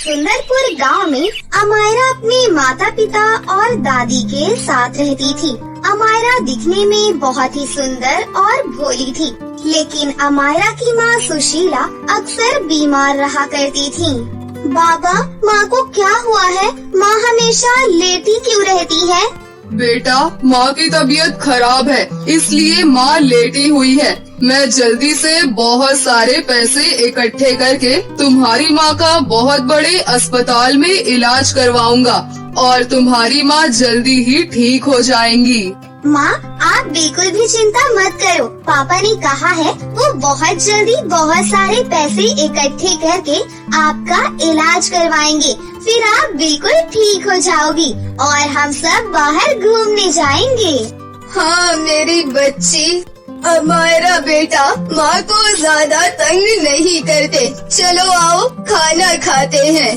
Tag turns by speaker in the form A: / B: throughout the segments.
A: सुंदरपुर गांव में अमायरा अपने माता पिता और दादी के साथ रहती थी। अमायरा दिखने में बहुत ही सुंदर और भोली थी, लेकिन अमायरा की माँ सुशीला अक्सर बीमार रहा करती थी। बाबा, माँ को क्या हुआ है? माँ हमेशा लेटी क्यों रहती है?
B: बेटा, माँ की तबीयत खराब है, इसलिए माँ लेटी हुई है। मैं जल्दी से बहुत सारे पैसे इकट्ठे करके तुम्हारी माँ का बहुत बड़े अस्पताल में इलाज करवाऊंगा और तुम्हारी माँ जल्दी ही ठीक हो जाएंगी।
A: माँ, आप बिल्कुल भी चिंता मत करो। पापा ने कहा है वो बहुत जल्दी बहुत सारे पैसे इकट्ठे करके आपका इलाज करवाएंगे, फिर आप बिल्कुल ठीक हो जाओगी और हम सब बाहर घूमने जाएंगे।
C: हाँ मेरी बच्ची, अमायरा बेटा, माँ को ज्यादा तंग नहीं करते। चलो आओ खाना खाते हैं।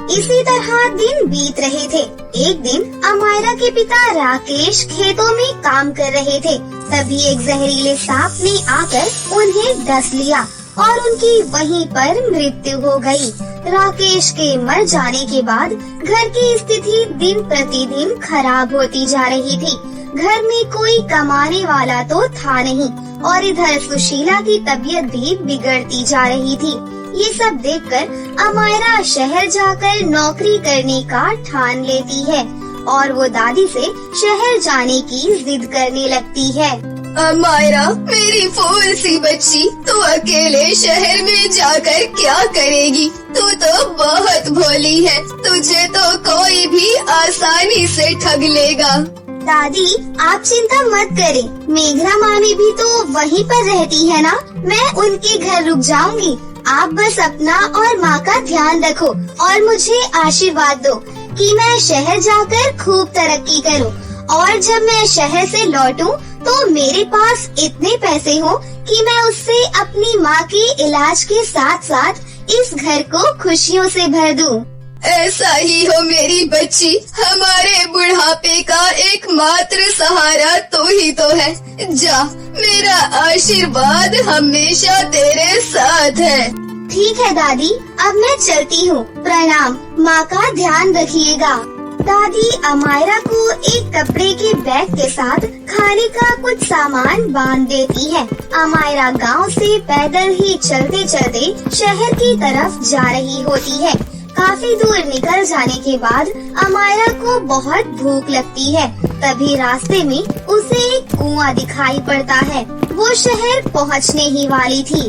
A: इसी तरह दिन बीत रहे थे। एक दिन अमायरा के पिता राकेश खेतों में काम कर रहे थे। तभी एक जहरीले सांप ने आकर उन्हें डस लिया और उनकी वहीं पर मृत्यु हो गई। राकेश के मर जाने के बाद घर की स्थिति दिन प्रतिदिन खराब होती जा रही थी। घर में कोई कमाने वाला तो था नहीं और इधर सुशीला की तबीयत भी बिगड़ती जा रही थी। ये सब देखकर अमायरा शहर जाकर नौकरी करने का ठान लेती है और वो दादी से शहर जाने की जिद करने लगती है।
C: अमायरा, मेरी फूल सी बच्ची, तू अकेले शहर में जाकर क्या करेगी? तू तो बहुत भोली है, तुझे तो कोई भी आसानी से ठग लेगा।
A: दादी, आप चिंता मत करें, मेघना मामी भी तो वहीं पर रहती है ना, मैं उनके घर रुक जाऊंगी। आप बस अपना और माँ का ध्यान रखो और मुझे आशीर्वाद दो कि मैं शहर जाकर खूब तरक्की करूँ और जब मैं शहर से लौटूं तो मेरे पास इतने पैसे हो कि मैं उससे अपनी माँ के इलाज के साथ साथ इस घर को खुशियों से भर दूं।
C: ऐसा ही हो मेरी बच्ची, हमारे बुढ़ापे का एकमात्र सहारा तो ही तो है। जा, मेरा आशीर्वाद हमेशा तेरे साथ है।
A: ठीक है दादी, अब मैं चलती हूँ। प्रणाम, माँ का ध्यान रखिएगा। दादी अमायरा को एक कपड़े के बैग के साथ खाने का कुछ सामान बांध देती है। अमायरा गांव से पैदल ही चलते चलते शहर की तरफ जा रही होती है। काफी दूर निकल जाने के बाद अमायरा को बहुत भूख लगती है। तभी रास्ते में उसे एक कुआं दिखाई पड़ता है। वो शहर पहुंचने ही वाली थी।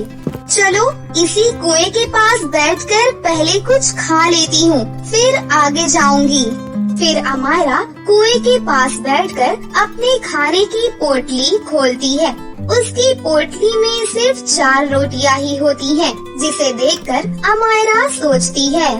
A: चलो इसी कुएं के पास बैठकर पहले कुछ खा लेती हूँ, फिर आगे जाऊंगी। फिर अमायरा कुएं के पास बैठकर अपने खाने की पोटली खोलती है। उसकी पोटली में सिर्फ 4 रोटियां ही होती हैं, जिसे देखकर अमायरा सोचती है,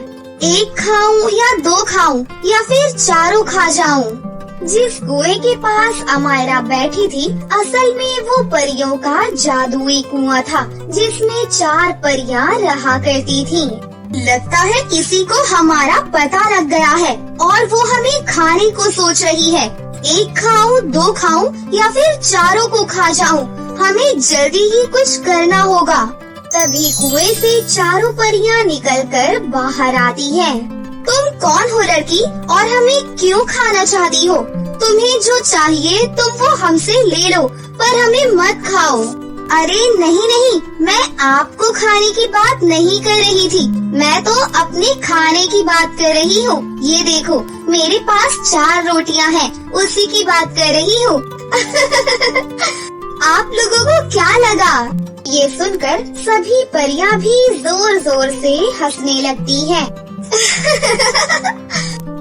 A: एक खाऊं या 2 खाऊं या फिर चारों खा जाऊं। जिस कुएं के पास अमायरा बैठी थी, असल में वो परियों का जादुई कुआं था, जिसमें 4 परियां रहा करती थीं। लगता है किसी को हमारा पता लग गया है और वो हमें खाने को सोच रही है। एक खाऊं, 2 खाऊं या फिर चारों को खा जाऊं, हमें जल्दी ही कुछ करना होगा। तभी कुएं से 4 परियां निकलकर बाहर आती हैं। तुम कौन हो लड़की और हमें क्यों खाना चाहती हो? तुम्हें जो चाहिए तुम वो हमसे ले लो, पर हमें मत खाओ। अरे नहीं नहीं, मैं आपको खाने की बात नहीं कर रही थी, मैं तो अपने खाने की बात कर रही हूँ। ये देखो, मेरे पास 4 रोटियां हैं, उसी की बात कर रही हूँ। आप लोगों को क्या लगा? ये सुनकर सभी परियां भी जोर जोर से हंसने लगती हैं।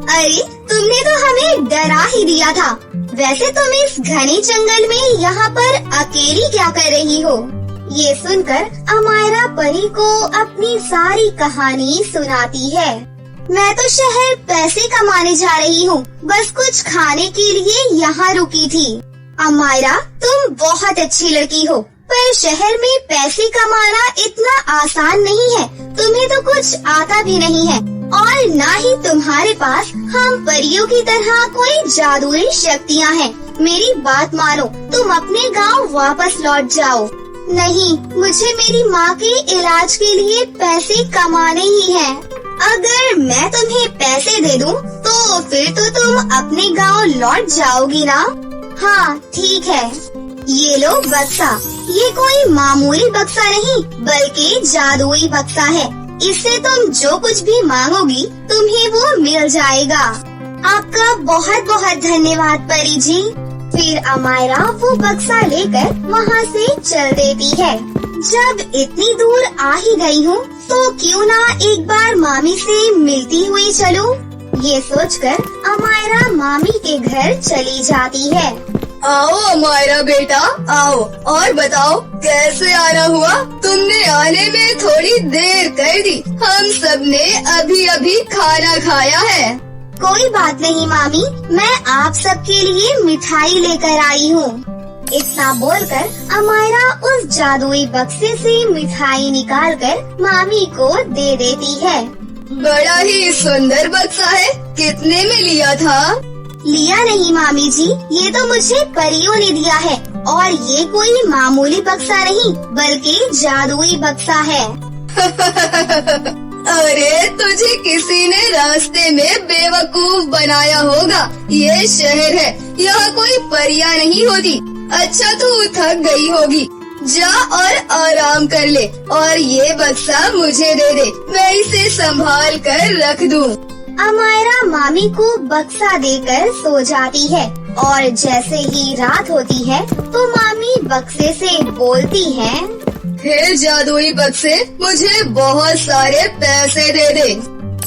A: अरे तुमने तो हमें डरा ही दिया था। वैसे तुम इस घने जंगल में यहाँ पर अकेली क्या कर रही हो? ये सुनकर अमायरा परी को अपनी सारी कहानी सुनाती है। मैं तो शहर पैसे कमाने जा रही हूँ, बस कुछ खाने के लिए यहाँ रुकी थी। अमायरा, तुम बहुत अच्छी लड़की हो, पर शहर में पैसे कमाना इतना आसान नहीं है। तुम्हें तो कुछ आता भी नहीं है और न ही तुम्हारे पास हम परियों की तरह कोई जादुई शक्तियाँ हैं। मेरी बात मानो, तुम अपने गांव वापस लौट जाओ। नहीं, मुझे मेरी माँ के इलाज के लिए पैसे कमाने ही हैं। अगर मैं तुम्हें पैसे दे दूं, तो फिर तो तुम अपने गांव लौट जाओगी ना? हाँ ठीक है, ये लो बक्सा। ये कोई मामूली बक्सा नहीं बल्कि जादुई बक्सा है। इससे तुम जो कुछ भी मांगोगी तुम्हें वो मिल जाएगा। आपका बहुत बहुत धन्यवाद परी जी। फिर अमायरा वो बक्सा लेकर वहाँ से चल देती है। जब इतनी दूर आ ही गई हूँ तो क्यों ना एक बार मामी से मिलती हुई चलूं? ये सोचकर अमायरा मामी के घर चली जाती है।
C: आओ अमायरा बेटा आओ, और बताओ कैसे आना हुआ? तुमने आने में थोड़ी देर कर दी। हम सब ने अभी अभी खाना खाया है।
A: कोई बात नहीं मामी, मैं आप सबके लिए मिठाई लेकर आई हूँ। इतना बोलकर अमायरा उस जादुई बक्से से मिठाई निकालकर मामी को दे देती है।
C: बड़ा ही सुंदर बक्सा है, कितने में लिया था?
A: लिया नहीं मामी जी, ये तो मुझे परियों ने दिया है और ये कोई मामूली बक्सा नहीं बल्कि जादुई बक्सा है।
C: अरे तुझे किसी ने रास्ते में बेवकूफ बनाया होगा। ये शहर है, यहाँ कोई परियां नहीं होती। अच्छा तू थक गई होगी, जा और आराम कर ले और ये बक्सा मुझे दे दे, मैं इसे संभाल कर रख दूँ।
A: अमायरा मामी को बक्सा देकर सो जाती है और जैसे ही रात होती है तो मामी बक्से से बोलती है,
C: हे जादुई बक्से, मुझे बहुत सारे पैसे दे दे।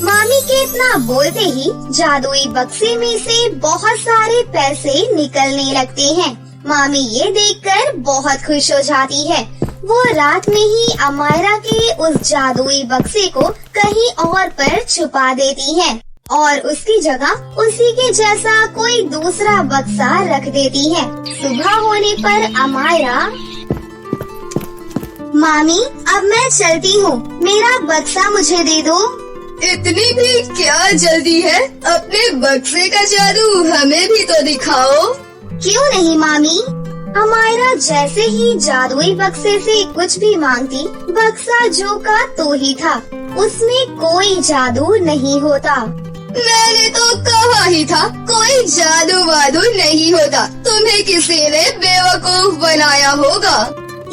A: मामी के इतना बोलते ही जादुई बक्से में से बहुत सारे पैसे निकलने लगते हैं। मामी ये देखकर बहुत खुश हो जाती है। वो रात में ही अमायरा के उस जादुई बक्से को कहीं और पर छुपा देती है और उसकी जगह उसी के जैसा कोई दूसरा बक्सा रख देती है। सुबह होने पर अमायरा, मामी अब मैं चलती हूँ, मेरा बक्सा मुझे दे दो।
C: इतनी भी क्या जल्दी है? अपने बक्से का जादू हमें भी तो दिखाओ।
A: क्यों नहीं मामी। अमायरा जैसे ही जादुई बक्से से कुछ भी मांगती, बक्सा जो का तो ही था, उसमें कोई जादू नहीं होता।
C: मैंने तो कहा ही था कोई जादू वादू नहीं होता, तुम्हें किसी ने बेवकूफ बनाया होगा।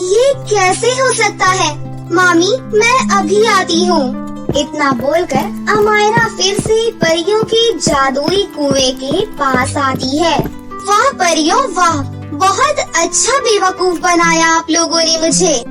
A: ये कैसे हो सकता है? मामी मैं अभी आती हूँ। इतना बोलकर अमायरा फिर से परियों के जादुई कुएं के पास आती है। वाह परियों वाह, बहुत अच्छा बेवकूफ बनाया आप लोगों ने मुझे।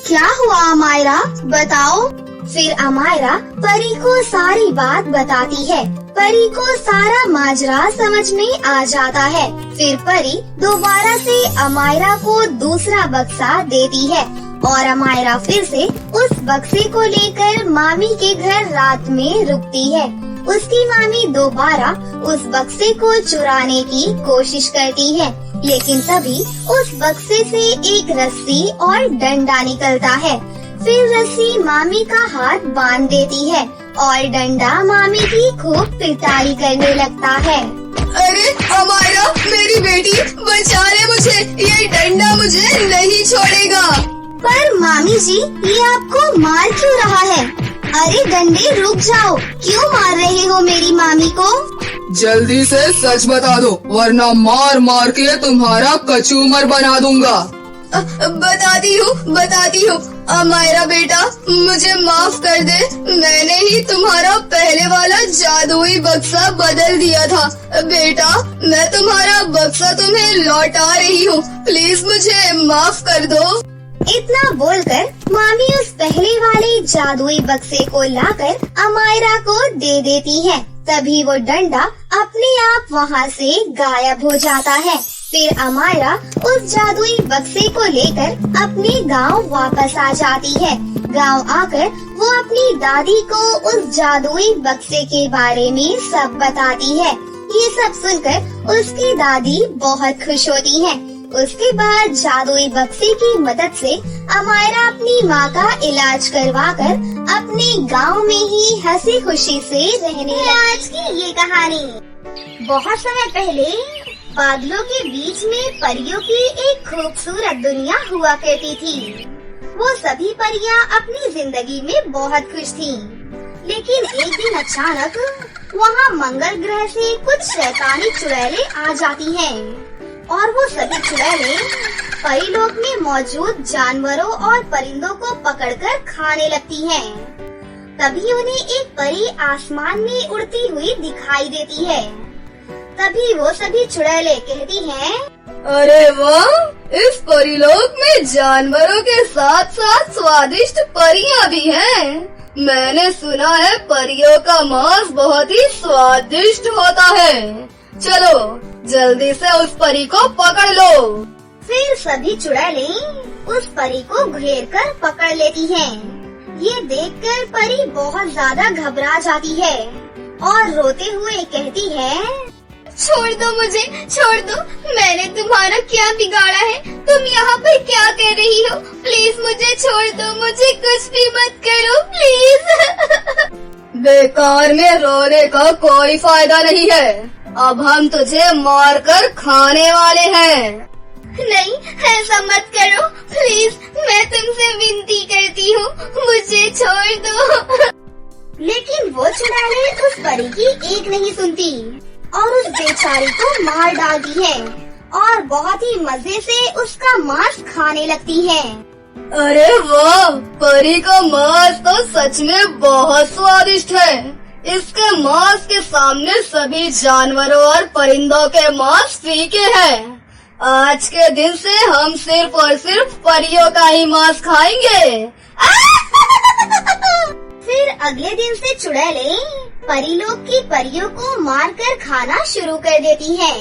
A: क्या हुआ अमायरा, बताओ। फिर अमायरा परी को सारी बात बताती है। परी को सारा माजरा समझ में आ जाता है। फिर परी दोबारा से अमायरा को दूसरा बक्सा देती है और अमायरा फिर से उस बक्से को लेकर मामी के घर रात में रुकती है। उसकी मामी दोबारा उस बक्से को चुराने की कोशिश करती है, लेकिन तभी उस बक्से से एक रस्सी और डंडा निकलता है। फिर रस्सी मामी का हाथ बांध देती है और डंडा मामी की खूब पिटाई करने लगता है।
C: अरे अमायरा मेरी बेटी, बचा ले मुझे, ये डंडा मुझे नहीं छोड़ेगा।
A: पर मामी जी ये आपको मार क्यों रहा है? अरे डंडे रुक जाओ, क्यों मार रहे हो मेरी मामी को?
B: जल्दी से सच बता दो वरना मार मार के तुम्हारा कचूमर बना दूंगा।
C: बताती हूँ अमायरा बेटा, मुझे माफ कर दे। मैंने ही तुम्हारा पहले वाला जादुई बक्सा बदल दिया था। बेटा मैं तुम्हारा बक्सा तुम्हें लौटा रही हूँ, प्लीज मुझे माफ कर दो।
A: इतना बोलकर मामी उस पहले वाले जादुई बक्से को लाकर अमायरा को दे देती है। तभी वो डंडा अपने आप वहाँ से गायब हो जाता है। फिर अमायरा उस जादुई बक्से को लेकर अपने गांव वापस आ जाती है। गांव आकर वो अपनी दादी को उस जादुई बक्से के बारे में सब बताती है। ये सब सुनकर उसकी दादी बहुत खुश होती है। उसके बाद जादुई बक्से की मदद से अमायरा अपनी माँ का इलाज करवाकर अपने गांव में ही हंसी खुशी से रहने लगी। आज की ये कहानी बहुत समय पहले बादलों के बीच में परियों की एक खूबसूरत दुनिया हुआ करती थी। वो सभी परियां अपनी जिंदगी में बहुत खुश थीं। लेकिन एक दिन अचानक वहाँ मंगल ग्रह से कुछ शैतानी चुड़ैलें आ जाती हैं और वो सभी चुड़ैलें परीलोक में मौजूद जानवरों और परिंदों को पकड़कर खाने लगती हैं। तभी उन्हें एक परी आसमान में उड़ती हुई दिखाई देती है। तभी वो सभी चुड़ैलें कहती हैं,
C: अरे वाह, इस परीलोक में जानवरों के साथ साथ स्वादिष्ट परियां भी हैं। मैंने सुना है परियों का मांस बहुत ही स्वादिष्ट होता है। चलो जल्दी से उस परी को पकड़ लो।
A: फिर सभी चुड़ैलें उस परी को घेर कर पकड़ लेती हैं। ये देखकर परी बहुत ज्यादा घबरा जाती है और रोते हुए कहती है,
C: छोड़ दो मुझे, छोड़ दो। मैंने तुम्हारा क्या बिगाड़ा है? तुम यहाँ पर क्या कर रही हो? प्लीज मुझे छोड़ दो, मुझे कुछ भी मत करो प्लीज। बेकार में रोने का कोई फायदा नहीं है। अब हम तुझे मारकर खाने वाले हैं। नहीं, ऐसा मत करो प्लीज, मैं तुमसे विनती करती हूँ, मुझे छोड़ दो।
A: लेकिन वो चुड़ैलें उस परी की एक नहीं सुनती और उस बेचारी को मार डालती है और बहुत ही मजे से उसका मांस खाने लगती है।
C: अरे वाह, परी का मांस तो सच में बहुत स्वादिष्ट है। इसके मांस के सामने सभी जानवरों और परिंदों के मांस फीके हैं। आज के दिन से हम सिर्फ और सिर्फ परियों का ही मांस खाएंगे।
A: फिर अगले दिन से चुड़ैलें परीलोक की परियों को मारकर खाना शुरू कर देती हैं।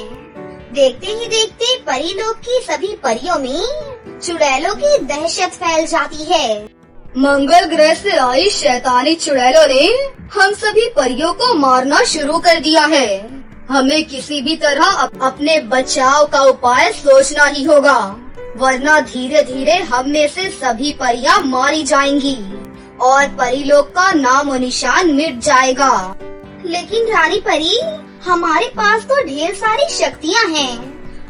A: देखते ही देखते परीलोक की सभी परियों में चुड़ैलों की दहशत फैल जाती है।
C: मंगल ग्रह से आई शैतानी चुड़ैलों ने हम सभी परियों को मारना शुरू कर दिया है। हमें किसी भी तरह अपने बचाव का उपाय सोचना ही होगा, वरना धीरे धीरे हम में से सभी परियां मारी जाएंगी और परीलोक का नाम और निशान मिट जाएगा।
A: लेकिन रानी परी, हमारे पास तो ढेर सारी शक्तियाँ हैं।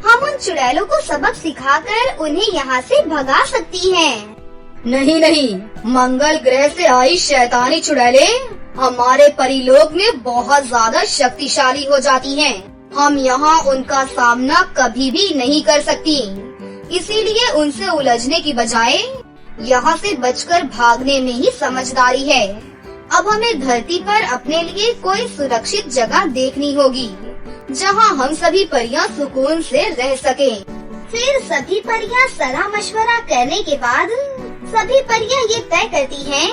A: हम उन चुड़ैलों को सबक सिखाकर उन्हें यहाँ से भगा सकती हैं।
C: नहीं नहीं, मंगल ग्रह से आई शैतानी चुड़ैलें हमारे परीलोक में बहुत ज्यादा शक्तिशाली हो जाती हैं। हम यहाँ उनका सामना कभी भी नहीं कर सकती। इसीलिए उनसे उलझने की बजाय यहाँ से बचकर भागने में ही समझदारी है। अब हमें धरती पर अपने लिए कोई सुरक्षित जगह देखनी होगी, जहाँ हम सभी परियां सुकून से रह सकें।
A: फिर सभी परियां सलाह मशवरा करने के बाद सभी परियां ये तय करती हैं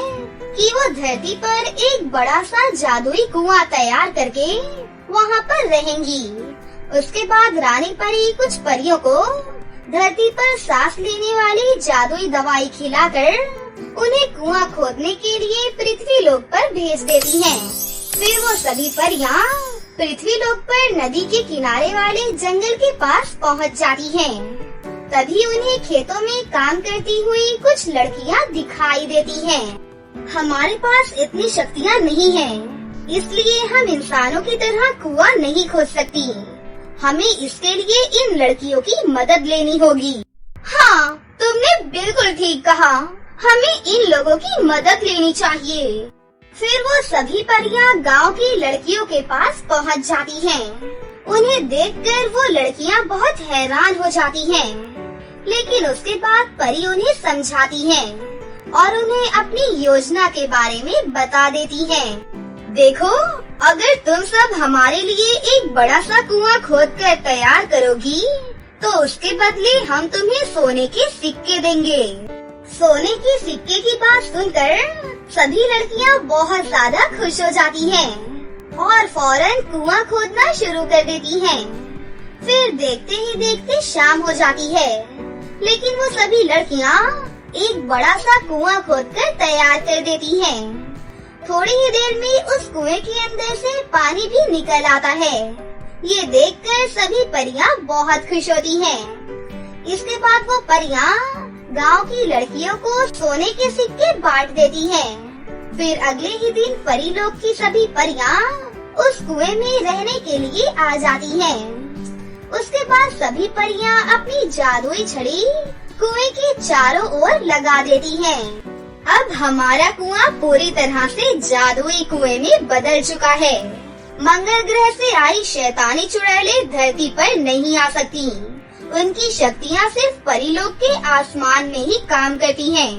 A: कि वो धरती पर एक बड़ा सा जादुई कुआं तैयार करके वहाँ पर रहेंगी। उसके बाद रानी परी कुछ परियों को धरती पर सांस लेने वाली जादुई दवाई खिलाकर उन्हें कुआं खोदने के लिए पृथ्वी लोक पर भेज देती हैं। फिर वो सभी परियां पृथ्वी लोक पर नदी के किनारे वाले जंगल के पास पहुंच जाती हैं। तभी उन्हें खेतों में काम करती हुई कुछ लड़कियां दिखाई देती हैं। हमारे पास इतनी शक्तियां नहीं हैं, इसलिए हम इंसानों की तरह कुआं नहीं खोद सकती। हमें इसके लिए इन लड़कियों की मदद लेनी होगी। हाँ, तुमने बिल्कुल ठीक कहा, हमें इन लोगों की मदद लेनी चाहिए। फिर वो सभी परियां गांव की लड़कियों के पास पहुंच जाती हैं। उन्हें देखकर वो लड़कियां बहुत हैरान हो जाती हैं, लेकिन उसके बाद परी उन्हें समझाती हैं और उन्हें अपनी योजना के बारे में बता देती हैं। देखो, अगर तुम सब हमारे लिए एक बड़ा सा कुआं खोदकर तैयार करोगी, तो उसके बदले हम तुम्हें सोने के सिक्के देंगे। सोने के सिक्के की बात सुनकर सभी लड़कियां बहुत ज्यादा खुश हो जाती हैं और फौरन कुआं खोदना शुरू कर देती हैं। फिर देखते ही देखते शाम हो जाती है, लेकिन वो सभी लड़कियां एक बड़ा सा कुआं खोदकर तैयार कर देती हैं। थोड़ी ही देर में उस कुएं के अंदर से पानी भी निकल आता है। ये देखकर सभी परियां बहुत खुश होती हैं। इसके बाद वो परियां गांव की लड़कियों को सोने के सिक्के बांट देती हैं। फिर अगले ही दिन परीलोक की सभी परियां उस कुएं में रहने के लिए आ जाती हैं। उसके बाद सभी परियां अपनी जादुई छड़ी कुएं के चारों ओर लगा देती हैं। अब हमारा कुआं पूरी तरह से जादुई कुएं में बदल चुका है। मंगल ग्रह से आई शैतानी चुड़ैलें धरती पर नहीं आ सकती। उनकी शक्तियाँ सिर्फ परीलोक के आसमान में ही काम करती हैं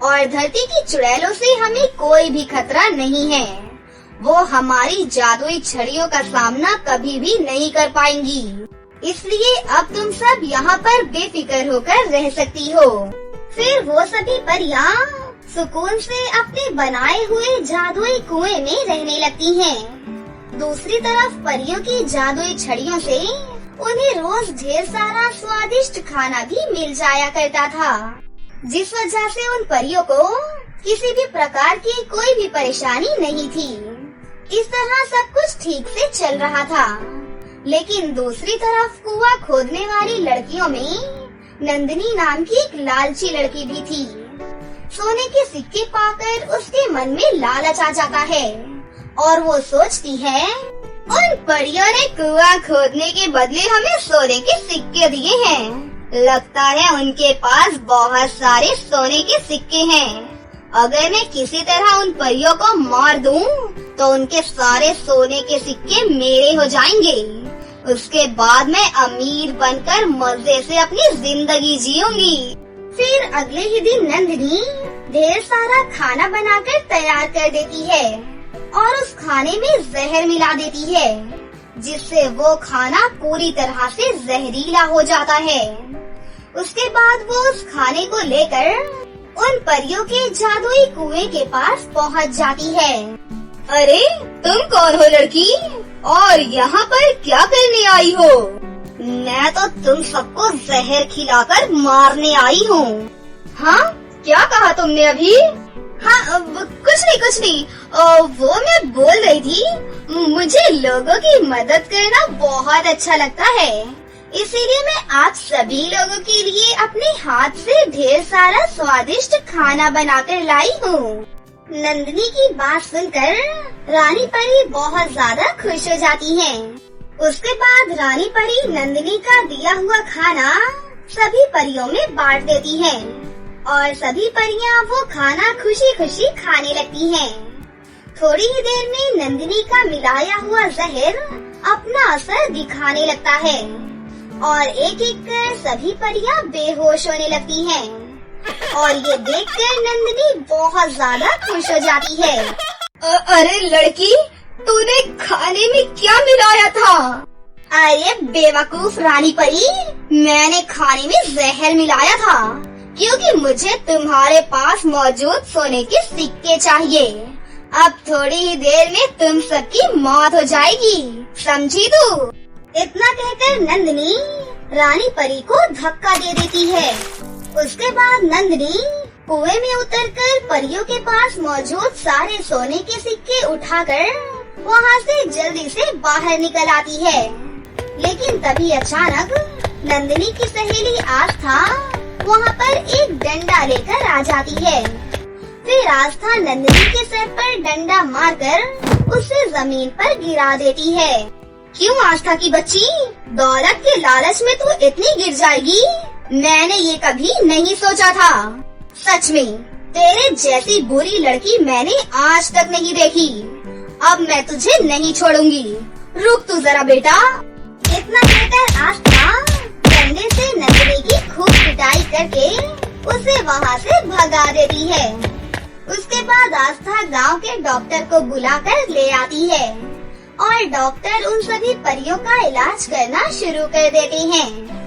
A: और धरती की चुड़ैलों से हमें कोई भी खतरा नहीं है। वो हमारी जादुई छड़ियों का सामना कभी भी नहीं कर पाएंगी। इसलिए अब तुम सब यहाँ पर बेफिक्र होकर रह सकती हो। फिर वो सभी परियां सुकून से अपने बनाए हुए जादुई कुएं में रहने लगती हैं। दूसरी तरफ परियों की जादुई छड़ियों से उन्हें रोज ढेर सारा स्वादिष्ट खाना भी मिल जाया करता था, जिस वजह से उन परियों को किसी भी प्रकार की कोई भी परेशानी नहीं थी। इस तरह सब कुछ ठीक से चल रहा था। लेकिन दूसरी तरफ कुआं खोदने वाली लड़कियों में नंदिनी नाम की एक लालची लड़की भी थी। सोने के सिक्के पाकर उसके मन में लालच आ जाता है और वो सोचती है, उन परियों ने कुआं खोदने के बदले हमें सोने के सिक्के दिए हैं। लगता है उनके पास बहुत सारे सोने के सिक्के हैं। अगर मैं किसी तरह उन परियों को मार दूं, तो उनके सारे सोने के सिक्के मेरे हो जाएंगे। उसके बाद मैं अमीर बनकर मजे से अपनी जिंदगी जीऊंगी। फिर अगले ही दिन नंदिनी ढेर सारा खाना बनाकर तैयार कर देती है और उस खाने में जहर मिला देती है, जिससे वो खाना पूरी तरह से जहरीला हो जाता है। उसके बाद वो उस खाने को लेकर उन परियों के जादुई कुएं के पास पहुंच जाती है। अरे तुम कौन हो लड़की, और यहाँ पर क्या करने आई हो? मैं तो तुम सबको जहर खिलाकर मारने आई हूँ। हाँ, क्या कहा तुमने अभी? हाँ, कुछ नहीं। वो मैं बोल रही थी, मुझे लोगों की मदद करना बहुत अच्छा लगता है, इसीलिए मैं आप सभी लोगों के लिए अपने हाथ से ढेर सारा स्वादिष्ट खाना बनाकर लाई हूँ। नंदिनी की बात सुनकर रानी परी बहुत ज्यादा खुश हो जाती है। उसके बाद रानी परी नंदिनी का दिया हुआ खाना सभी परियों में बांट देती है और सभी परियां वो खाना खुशी खुशी खाने लगती हैं। थोड़ी ही देर में नंदिनी का मिलाया हुआ जहर अपना असर दिखाने लगता है और एक एक कर सभी परियां बेहोश होने लगती हैं और ये देखकर नंदिनी बहुत ज्यादा खुश हो जाती है। अरे लड़की, तूने खाने में क्या मिलाया था? अरे बेवकूफ रानी परी, मैंने खाने में जहर मिलाया था क्योंकि मुझे तुम्हारे पास मौजूद सोने के सिक्के चाहिए। अब थोड़ी ही देर में तुम सबकी मौत हो जाएगी, समझी तू? इतना कहकर नंदिनी रानी परी को धक्का दे देती है। उसके बाद नंदिनी कुएं में उतरकर परियों के पास मौजूद सारे सोने के सिक्के उठाकर वहाँ से जल्दी से बाहर निकल आती है। लेकिन तभी अचानक नंदिनी की सहेली आस्था वहाँ पर एक डंडा लेकर आ जाती है। फिर आस्था नंदिनी के सर पर डंडा मारकर उसे जमीन पर गिरा देती है। क्यों आस्था की बच्ची, दौलत के लालच में तू इतनी गिर जाएगी? मैंने ये कभी नहीं सोचा था। सच में तेरे जैसी बुरी लड़की मैंने आज तक नहीं देखी। अब मैं तुझे नहीं छोड़ूंगी, रुक तू जरा बेटा। इतना कहकर आस्था डंडे से नंदिनी की खूब पिटाई करके उसे वहाँ से भगा देती है। उसके बाद आस्था गांव के डॉक्टर को बुलाकर ले आती है और डॉक्टर उन सभी परियों का इलाज करना शुरू कर देते हैं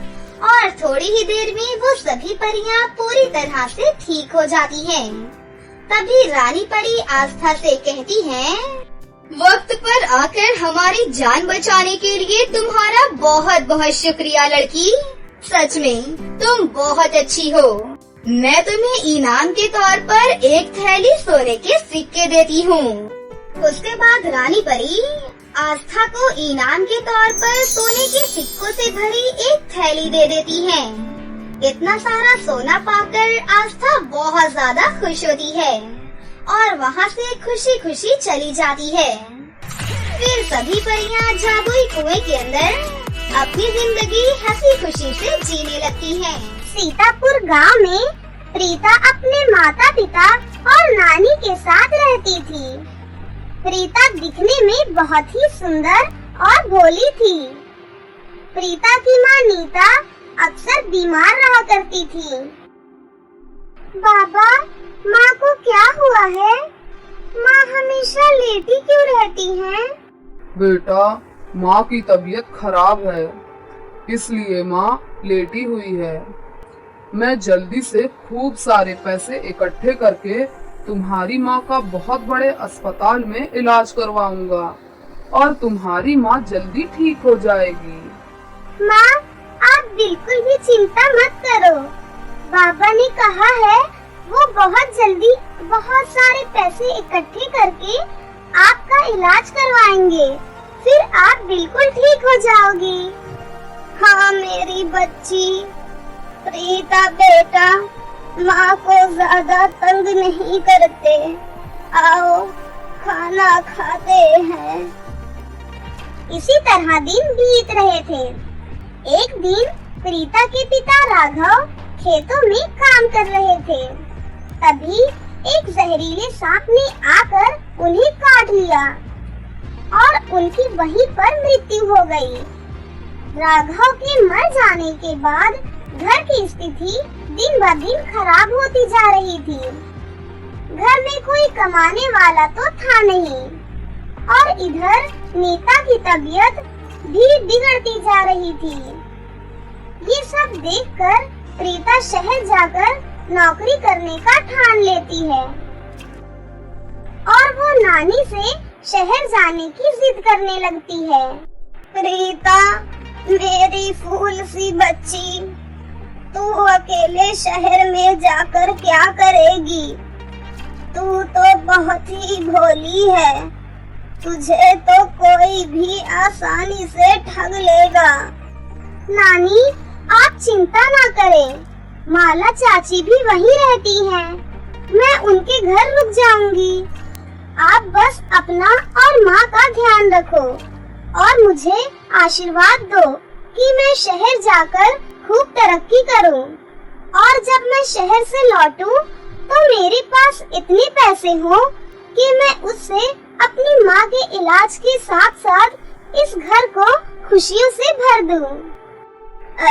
A: और थोड़ी ही देर में वो सभी परियां पूरी तरह से ठीक हो जाती हैं। तभी रानी परी आस्था से कहती है, वक्त पर आकर हमारी जान बचाने के लिए तुम्हारा बहुत बहुत शुक्रिया लड़की। सच में तुम बहुत अच्छी हो। मैं तुम्हें इनाम के तौर पर एक थैली सोने के सिक्के देती हूँ। उसके बाद रानी परी आस्था को इनाम के तौर पर सोने के सिक्कों से भरी एक थैली दे देती है। इतना सारा सोना पाकर आस्था बहुत ज्यादा खुश होती है और वहाँ से खुशी खुशी चली जाती है। फिर सभी परियां जादुई कुएं के अंदर अपनी जिंदगी हंसी खुशी से जीने लगती हैं। सीतापुर गांव में प्रीता अपने माता पिता और नानी के साथ रहती थी। प्रीता दिखने में बहुत ही सुंदर और भोली थी। प्रीता की माँ नीता अक्सर बीमार रहा करती थी। बाबा, माँ को क्या हुआ है? माँ हमेशा लेटी क्यों रहती हैं?
B: बेटा, माँ की तबीयत खराब है, इसलिए माँ लेटी हुई है। मैं जल्दी से खूब सारे पैसे इकट्ठे करके तुम्हारी माँ का बहुत बड़े अस्पताल में इलाज करवाऊंगा और तुम्हारी माँ जल्दी ठीक हो जाएगी।
A: माँ, आप बिल्कुल भी चिंता मत करो। बाबा ने कहा है वो बहुत जल्दी बहुत सारे पैसे इकट्ठे करके आपका इलाज करवाएंगे, फिर आप बिल्कुल ठीक हो जाओगी। हाँ मेरी बच्ची। प्रीता बेटा, माँ को ज्यादा तंग नहीं करते, आओ खाना खाते हैं। इसी तरह दिन बीत रहे थे। एक दिन प्रीता के पिता राघव खेतों में काम कर रहे थे। तभी एक जहरीले सांप ने आकर उन्हें काट लिया और उनकी वहीं पर मृत्यु हो गई। राघव के मर जाने के बाद घर की स्थिति दिन ब दिन खराब होती जा रही थी। घर में कोई कमाने वाला तो था नहीं और इधर नीता की तबीयत भी बिगड़ती जा रही थी। ये सब देखकर प्रीता शहर जाकर नौकरी करने का ठान लेती है और वो नानी से शहर जाने की जिद करने लगती है। प्रीता, मेरी फूल सी बच्ची, तू अकेले शहर में जाकर क्या करेगी? तू तो बहुत ही भोली है, तुझे तो कोई भी आसानी से ठग लेगा। नानी, आप चिंता ना करें, माला चाची भी वहीं रहती हैं। मैं उनके घर रुक जाऊंगी। आप बस अपना और माँ का ध्यान रखो और मुझे आशीर्वाद दो कि मैं शहर जाकर खूब तरक्की करूं और जब मैं शहर से लौटूं तो मेरे पास इतने पैसे हों कि मैं उससे अपनी माँ के इलाज के साथ साथ इस घर को खुशियों से भर दूं।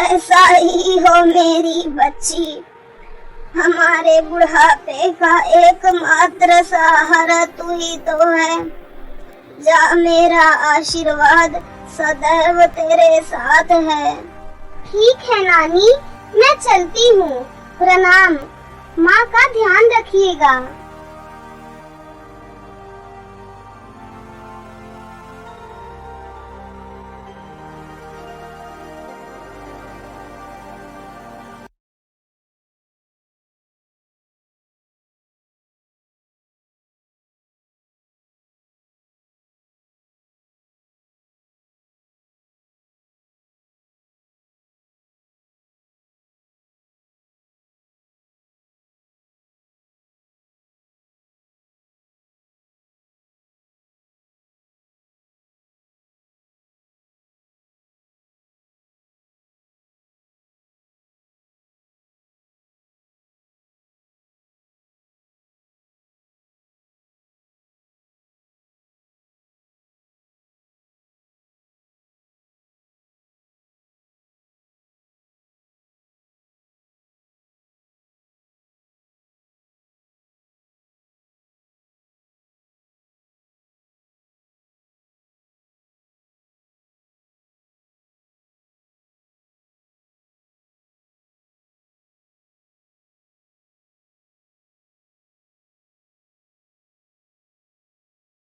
A: ऐसा ही हो मेरी बच्ची, हमारे बुढ़ापे का एकमात्र सहारा तू ही तो है। जा, मेरा आशीर्वाद सदैव तेरे साथ है। ठीक है नानी, मैं चलती हूँ। प्रणाम। माँ का ध्यान रखिएगा।